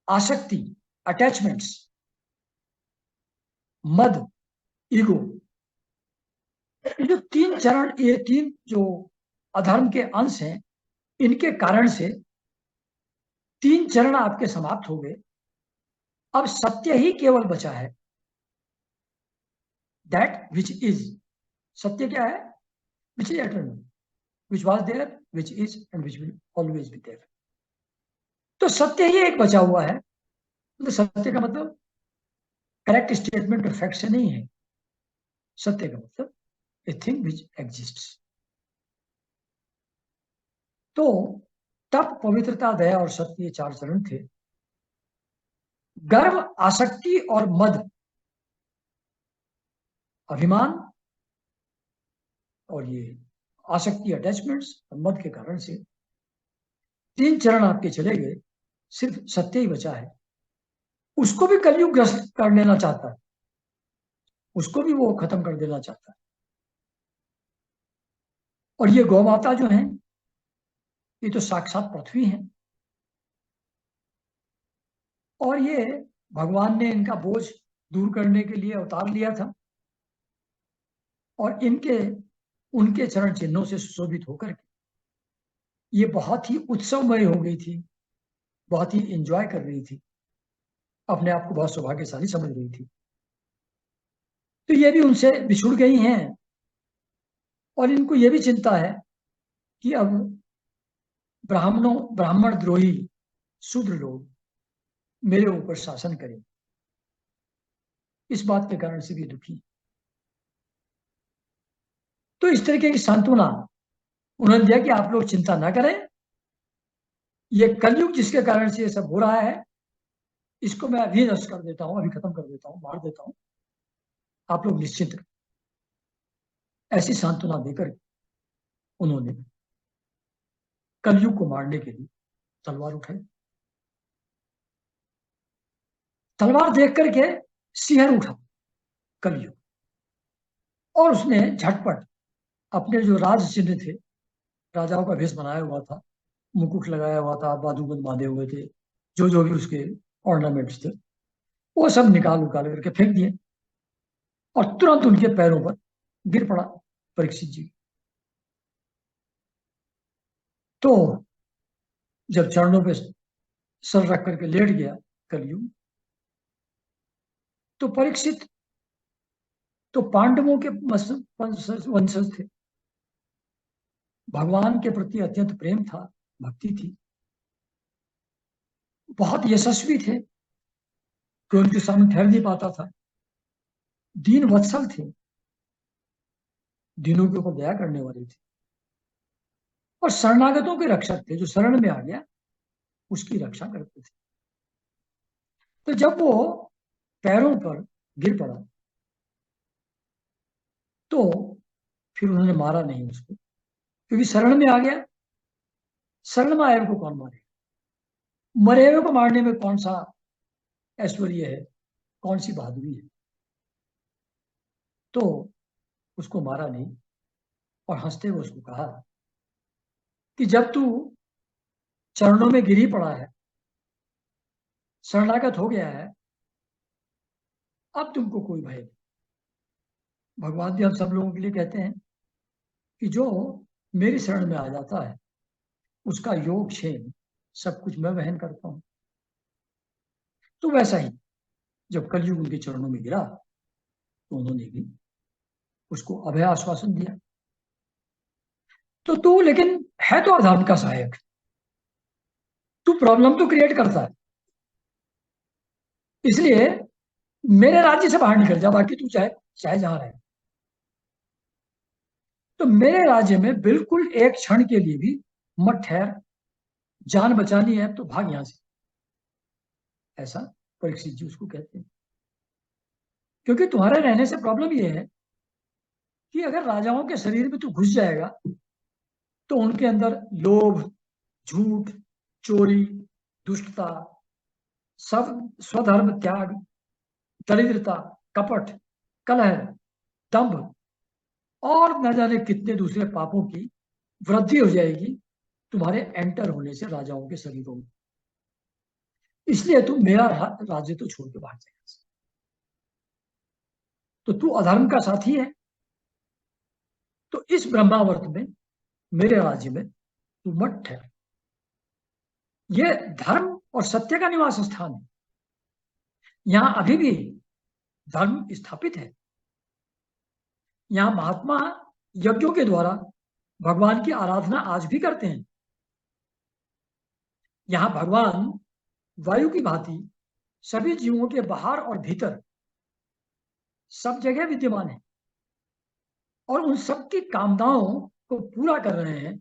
आसक्ति, अटैचमेंट्स, मद, ईगो, ये जो 3 चरण, ये 3 जो अधर्म के अंश हैं, इनके कारण से 3 चरण आपके समाप्त हो गए। अब सत्य ही केवल बचा है, दैट विच इज। सत्य क्या है? Which is eternal, which was there, which is and which will always be there. तो सत्य ही एक बचा हुआ है। तो सत्य का मतलब करेक्ट स्टेटमेंट और फैक्ट से नहीं है। सत्य का मतलब ए थिंग विच एग्जिस्ट्स। तो तप, पवित्रता, दया और सत्य, ये 4 चरण थे। गर्व, आसक्ति और मद, अभिमान और ये आसक्ति, अटैचमेंट्स और मद के कारण से 3 चरण आपके चले गए, सिर्फ सत्य ही बचा है। उसको भी कलयुग ग्रस्त कर लेना चाहता है, उसको भी वो खत्म कर देना चाहता है। और ये गौ माता जो है, ये तो साक्षात पृथ्वी है, और ये भगवान ने इनका बोझ दूर करने के लिए अवतार लिया था, और इनके उनके चरण चिन्हों से सुशोभित होकर के ये बहुत ही उत्सवमय हो गई थी, बहुत ही एंजॉय कर रही थी, अपने आप को बहुत सौभाग्यशाली समझ रही थी। तो ये भी उनसे बिछुड़ गई हैं, और इनको ये भी चिंता है कि अब ब्राह्मण द्रोही शूद्र लोग मेरे ऊपर शासन करें। इस बात के कारण से भी दुखी। तो इस तरीके की सांत्वना उन्होंने दिया कि आप लोग चिंता ना करें, ये कलयुग जिसके कारण से ये सब हो रहा है, इसको मैं अभी नष्ट कर देता हूं, अभी खत्म कर देता हूं, मार देता हूं, आप लोग निश्चिंत रहे। ऐसी सांत्वना देकर उन्होंने कलयुग को मारने के लिए तलवार उठाई। तलवार देख करके सिंहर उठा कलयुग, और उसने झटपट अपने जो राज चिन्ह थे, राजाओं का भेष बनाया हुआ था, मुकुट लगाया हुआ था, बाजूबंद बांधे हुए थे, जो जो भी उसके ऑर्नामेंट्स थे, वो सब निकाल उकाल करके फेंक दिए, और तुरंत उनके पैरों पर गिर पड़ा परीक्षित जी। तो जब चरणों पे सर रख करके लेट गया कलयुग, तो परीक्षित तो पांडवों के वंशज थे, भगवान के प्रति अत्यंत प्रेम था, भक्ति थी, बहुत यशस्वी थे, कोई उनके सामने ठहर नहीं पाता था, दीन वत्सल थे, दीनों के ऊपर दया करने वाले थे, और शरणागतों के रक्षक थे। जो शरण में आ गया उसकी रक्षा करते थे। तो जब वो पैरों पर गिर पड़ा, तो फिर उन्होंने मारा नहीं उसको, क्योंकि शरण में आ गया। शरण में आए को कौन मारे? मरे हुए को मारने में कौन सा ऐश्वर्य है, कौन सी बहादुरी है? तो उसको मारा नहीं, और हंसते हुए उसको कहा कि जब तू चरणों में गिर ही पड़ा है, शरणागत हो गया है, अब तुमको कोई भय नहीं। भगवान भी हम सब लोगों के लिए कहते हैं कि जो मेरी शरण में आ जाता है, उसका योग क्षेम सब कुछ मैं वहन करता हूं। तो वैसा ही जब कलयुग उनके चरणों में गिरा, तो उन्होंने भी उसको अभय आश्वासन दिया। तो तू लेकिन है तो अधर्म का सहायक, तू प्रॉब्लम तो क्रिएट करता है, इसलिए मेरे राज्य से बाहर निकल जा, बाकी तू चाहे चाहे जहां रहे। तो मेरे राज्य में बिल्कुल एक क्षण के लिए भी मत ठहर, जान बचानी है तो भाग यहां से। ऐसा परीक्षित जी उसको कहते हैं। क्योंकि तुम्हारे रहने से प्रॉब्लम यह है कि अगर राजाओं के शरीर में तू घुस जाएगा तो उनके अंदर लोभ, झूठ, चोरी, दुष्टता, सब स्वधर्म त्याग, दरिद्रता, कपट, कलह, दंभ और न जाने कितने दूसरे पापों की वृद्धि हो जाएगी तुम्हारे एंटर होने से राजाओं के शरीरों में। इसलिए तू मेरा राज्य तो छोड़ के भाग जाएगा। तो तू अधर्म का साथी है, तो इस ब्रह्मावर्त में मेरे राज्य में तू मत ठहर। यह धर्म और सत्य का निवास स्थान है, यहां अभी भी धर्म स्थापित है। यहां महात्मा यज्ञों के द्वारा भगवान की आराधना आज भी करते हैं। यहां भगवान वायु की भांति सभी जीवों के बाहर और भीतर सब जगह विद्यमान है और उन सबकी कामनाओं को पूरा कर रहे हैं।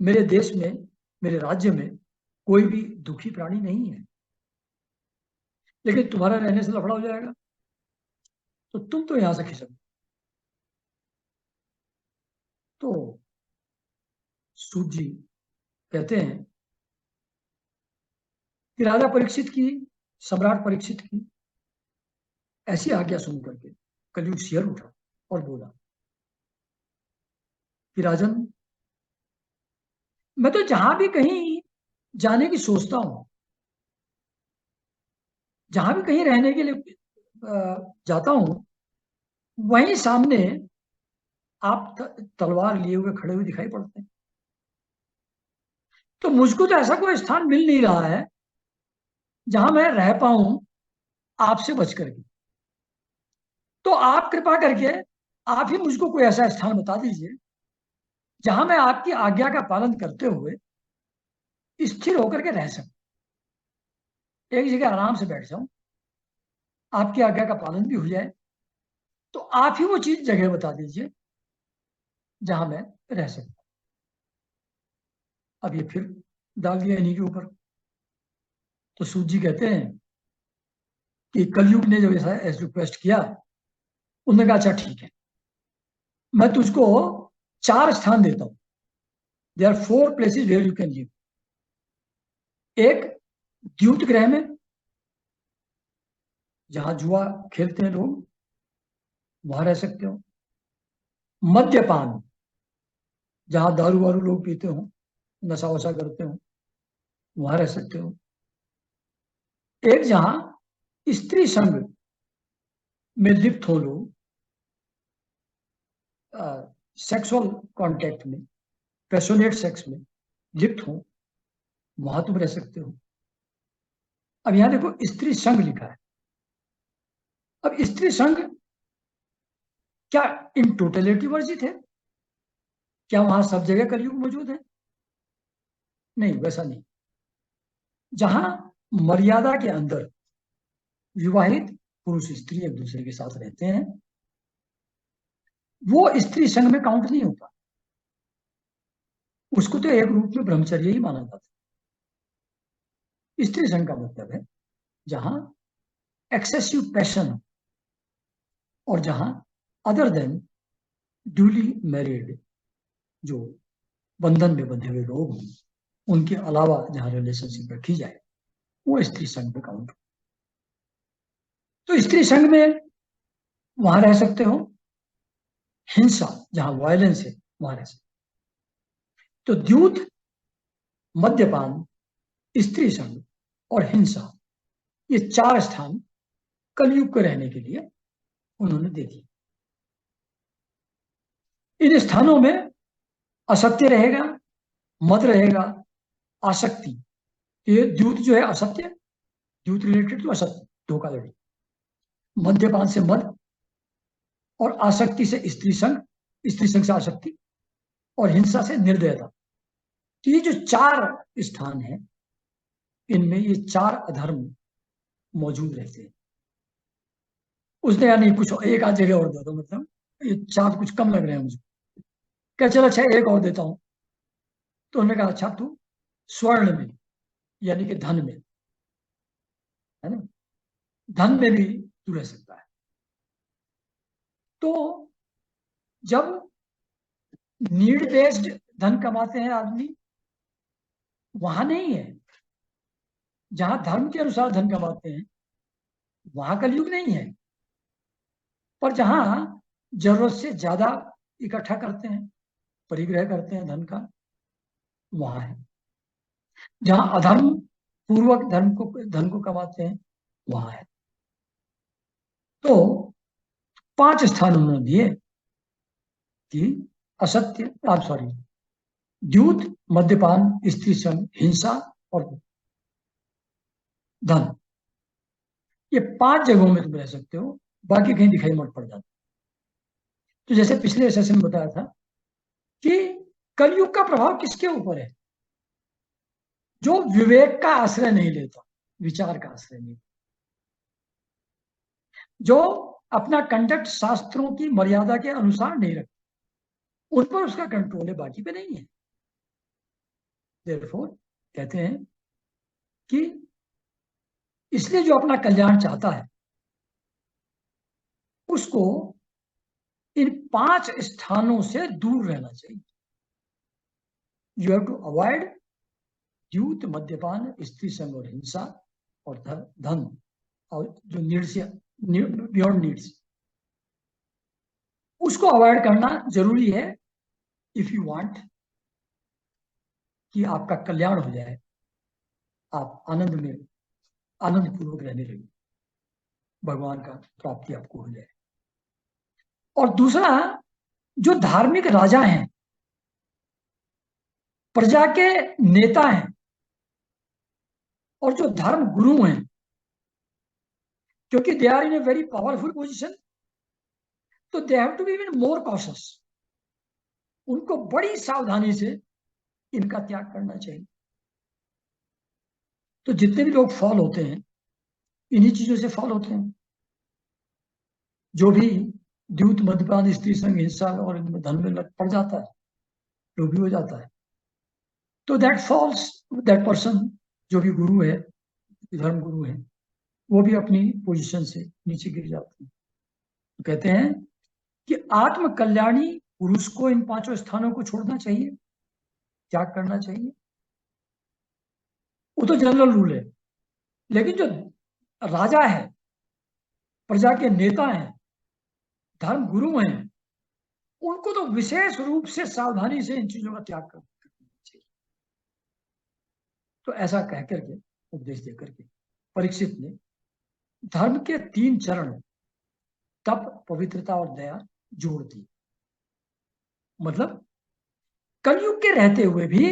मेरे देश में, मेरे राज्य में कोई भी दुखी प्राणी नहीं है। लेकिन तुम्हारा रहने से लफड़ा हो जाएगा तो तुम तो यहां से खिसक। तो सूत जी कहते हैं कि राजा परीक्षित की, सम्राट परीक्षित की ऐसी आज्ञा सुन करके कलयुग सियर उठा और बोला कि राजन, मैं तो जहां भी कहीं जाने की सोचता हूं, जहां भी कहीं रहने के लिए जाता हूं, वहीं सामने आप तलवार लिए हुए खड़े हुए दिखाई पड़ते हैं। तो मुझको तो ऐसा कोई स्थान मिल नहीं रहा है जहां मैं रह पाऊं आपसे बच करके। तो आप कृपा करके आप ही मुझको कोई ऐसा स्थान बता दीजिए जहां मैं आपकी आज्ञा का पालन करते हुए स्थिर होकर के रह सकूं, एक जगह आराम से बैठ जाऊं, आपकी आज्ञा का पालन भी हो जाए। तो आप ही वो चीज जगह बता दीजिए जहां मैं रह सकूं। अब ये फिर डाल दिया इन्हीं के ऊपर। तो सूत जी कहते हैं कि कलयुग ने जब ऐसा रिक्वेस्ट किया, उन्होंने कहा अच्छा ठीक है, मैं तुझको 4 स्थान देता हूं। There are 4 places where you can live. एक, द्यूत ग्रह में, जहां जुआ खेलते हैं लोग, वहां रह सकते हो। मद्यपान, जहां दारू वारू लोग पीते हो, नशा वशा करते हो, वहां रह सकते हो। एक, जहां स्त्री संग में लिप्त हो लोग, सेक्सुअल कांटेक्ट में, पैशनेट सेक्स में लिप्त हो, वहां तुम रह सकते हो। अब यहां देखो स्त्री संग लिखा है। अब स्त्री संग क्या इन टोटलिटी वर्जित है? क्या वहां सब जगह कलयुग मौजूद है? नहीं, वैसा नहीं। जहां मर्यादा के अंदर विवाहित पुरुष स्त्री एक दूसरे के साथ रहते हैं, वो स्त्री संघ में काउंट नहीं होता। उसको तो एक रूप में ब्रह्मचर्य ही माना जाता है। स्त्री संघ का मतलब है जहां एक्सेसिव पैशन और जहां अदर देन ड्यूली मैरिड, जो बंधन में बंधे हुए लोग हों, उनके अलावा जहां रिलेशनशिप रखी जाए, वो स्त्री संघ में काउंट। तो स्त्री संघ में वहां रह सकते हो। हिंसा, जहां वायलेंस है, वहां रह सकते। तो द्यूत, मद्यपान, स्त्री संघ और हिंसा, ये 4 स्थान कलयुग के रहने के लिए उन्होंने दे दिए। इन स्थानों में असत्य रहेगा, मद रहेगा, आसक्ति। ये द्यूत जो है असत्य, द्यूत रिलेटेड तो असत्य, धोखाधड़ी। मद्यपान से मद और आसक्ति से स्त्री संघ, स्त्री संघ से आसक्ति और हिंसा से निर्दयता। तो ये जो 4 स्थान है, इनमें ये 4 अधर्म मौजूद रहते हैं। उसने कहा नहीं, कुछ एक आध जगह और दे दो, मतलब ये 4 कुछ कम लग रहे हैं मुझे। क्या, चलो अच्छा एक और देता हूं। तो उन्होंने कहा अच्छा तू स्वर्ण में, यानी कि धन में, है ना, धन में भी तू रह सकता है। तो जब नीड बेस्ड धन कमाते हैं आदमी, वहां नहीं है। जहां धर्म के अनुसार धन कमाते हैं, वहां कलयुग नहीं है। पर जहां जरूरत से ज्यादा इकट्ठा करते हैं, परिग्रह करते हैं धन का, वहां है। जहां अधर्म पूर्वक धन को कमाते हैं, वहां है। तो 5 स्थान उन्होंने दिए कि असत्य, आप सॉरी, द्यूत, मद्यपान, स्त्री संग, हिंसा और धन। ये 5 जगहों में तुम रह सकते हो, बाकी कहीं दिखाई मत पड़ जाता। तो जैसे पिछले सेशन में बताया था कि कलयुग का प्रभाव किसके ऊपर है? जो विवेक का आश्रय नहीं लेता, विचार का आश्रय नहीं, जो अपना कंडक्ट शास्त्रों की मर्यादा के अनुसार नहीं रखता, उन पर उसका कंट्रोल है, बाकी पे नहीं है। देयरफॉर कहते हैं कि इसलिए जो अपना कल्याण चाहता है, उसको इन 5 स्थानों से दूर रहना चाहिए। यू हैव टू अवॉइड यूथ, मद्यपान, स्त्री संग और हिंसा और धन, और जो नीड्स, बियॉन्ड नीड्स, उसको अवॉइड करना जरूरी है इफ यू वांट कि आपका कल्याण हो जाए, आप आनंद पूर्वक रहने लगे, भगवान का प्राप्ति आपको हो जाए। और दूसरा, जो धार्मिक राजा हैं, प्रजा के नेता हैं, और जो धर्म गुरु हैं, क्योंकि they are in a very powerful position, तो they have to be even more cautious. उनको बड़ी सावधानी से इनका त्याग करना चाहिए। तो जितने भी लोग फॉल होते हैं, इन्हीं चीजों से फॉल होते हैं। जो भी द्यूत, मद्यपान, स्त्री संग, हिंसा और धन में लग पड़ जाता है, लोभी हो जाता है, तो दैट फॉल्स, दैट पर्सन, जो भी गुरु है, धर्म गुरु है, वो भी अपनी पोजीशन से नीचे गिर जाते हैं। तो कहते हैं कि आत्म कल्याणी पुरुष को इन 5 स्थानों को छोड़ना चाहिए, त्याग करना चाहिए। वो तो जनरल रूल है। लेकिन जो राजा है, प्रजा के नेता हैं, धर्म गुरु हैं, उनको तो विशेष रूप से सावधानी से इन चीजों का त्याग करना चाहिए। तो ऐसा कह करके, उपदेश दे करके, परीक्षित ने धर्म के 3 चरण, तप, पवित्रता और दया, जोड़ दी। मतलब कलयुग के रहते हुए भी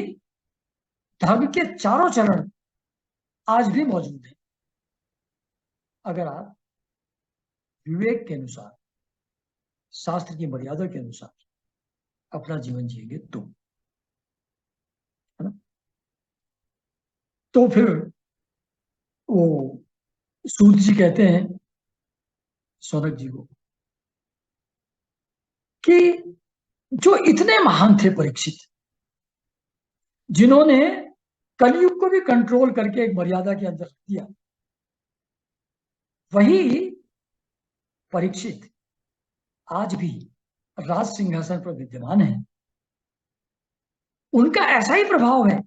धर्म के 4 चरण आज भी मौजूद हैं, अगर आप विवेक के अनुसार, शास्त्र की मर्यादा के अनुसार अपना जीवन जिएंगे तो, है ना। तो फिर वो सूत जी कहते हैं सौनक जी को कि जो इतने महान थे परीक्षित, जिन्होंने कलयुग को भी कंट्रोल करके एक मर्यादा के अंदर दिया, वही परीक्षित आज भी राज सिंहासन पर विद्यमान है। उनका ऐसा ही प्रभाव है।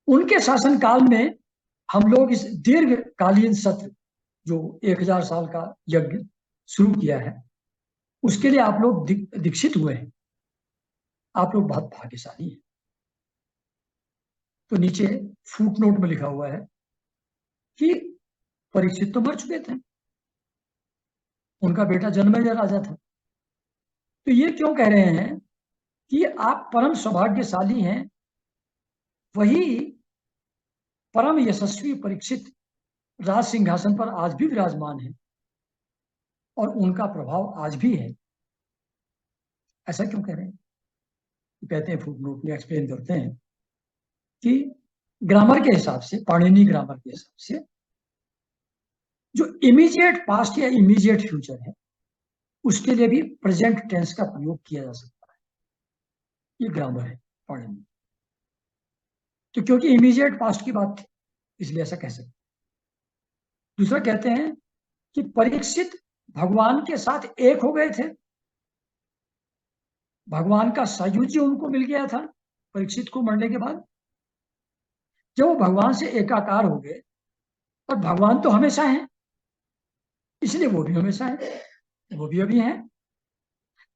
उनके शासनकाल में हम लोग इस दीर्घकालीन सत्र, जो 1000 साल का यज्ञ शुरू किया है, उसके लिए आप लोग दीक्षित हुए हैं। आप लोग बहुत भाग्यशाली हैं। तो नीचे फुट नोट में लिखा हुआ है कि परीक्षित तो मर चुके थे, उनका बेटा जन्मेजय राजा था। तो ये क्यों कह रहे हैं कि आप परम सौभाग्यशाली हैं, वही परम यशस्वी परीक्षित राज सिंहासन पर आज भी विराजमान है और उनका प्रभाव आज भी है। ऐसा क्यों कह रहे हैं? कहते हैं, फुटनोट में एक्सप्लेन करते हैं कि ग्रामर के हिसाब से, पाणिनि ग्रामर के हिसाब से, जो इमीडिएट पास्ट या इमीडिएट फ्यूचर है उसके लिए भी प्रेजेंट टेंस का प्रयोग किया जा सकता है। ये ग्रामर है पाणिनि। तो क्योंकि इमीडिएट पास्ट की बात थी इसलिए ऐसा कह सकते। दूसरा कहते हैं कि परीक्षित भगवान के साथ एक हो गए थे, भगवान का सायुज्य उनको मिल गया था परीक्षित को मरने के बाद। जब वो भगवान से एकाकार हो गए, और भगवान तो हमेशा हैं, इसलिए वो भी हमेशा है, वो भी अभी हैं,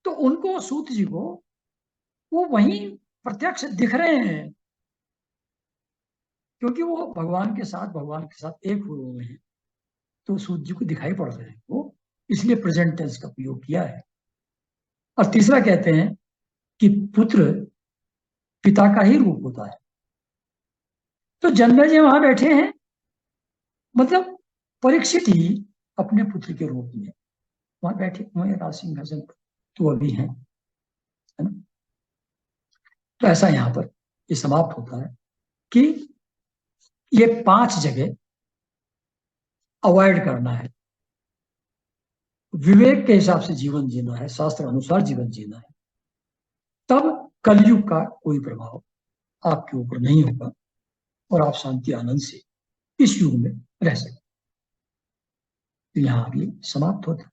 तो उनको, सूत जी को, वो वहीं प्रत्यक्ष दिख रहे हैं, क्योंकि वो भगवान के साथ एक हुए हैं, तो सूत जी को दिखाई पड़ रहे हैं वो, इसलिए प्रेजेंट टेंस का प्रयोग किया है। और तीसरा कहते हैं कि पुत्र पिता का ही रूप होता है। तो जन्मे जी वहां बैठे हैं, मतलब परीक्षित ही अपने पुत्र के रूप में वहां बैठे हुए राज सिंहासन पर, तो अभी है ना। तो ऐसा यहां पर ये समाप्त होता है कि ये 5 जगह अवॉइड करना है, विवेक के हिसाब से जीवन जीना है, शास्त्र अनुसार जीवन जीना है, तब कलयुग का कोई प्रभाव आपके ऊपर नहीं होगा और आप शांति आनंद से इस युग में रह सकते। तो यहां भी समाप्त होता है।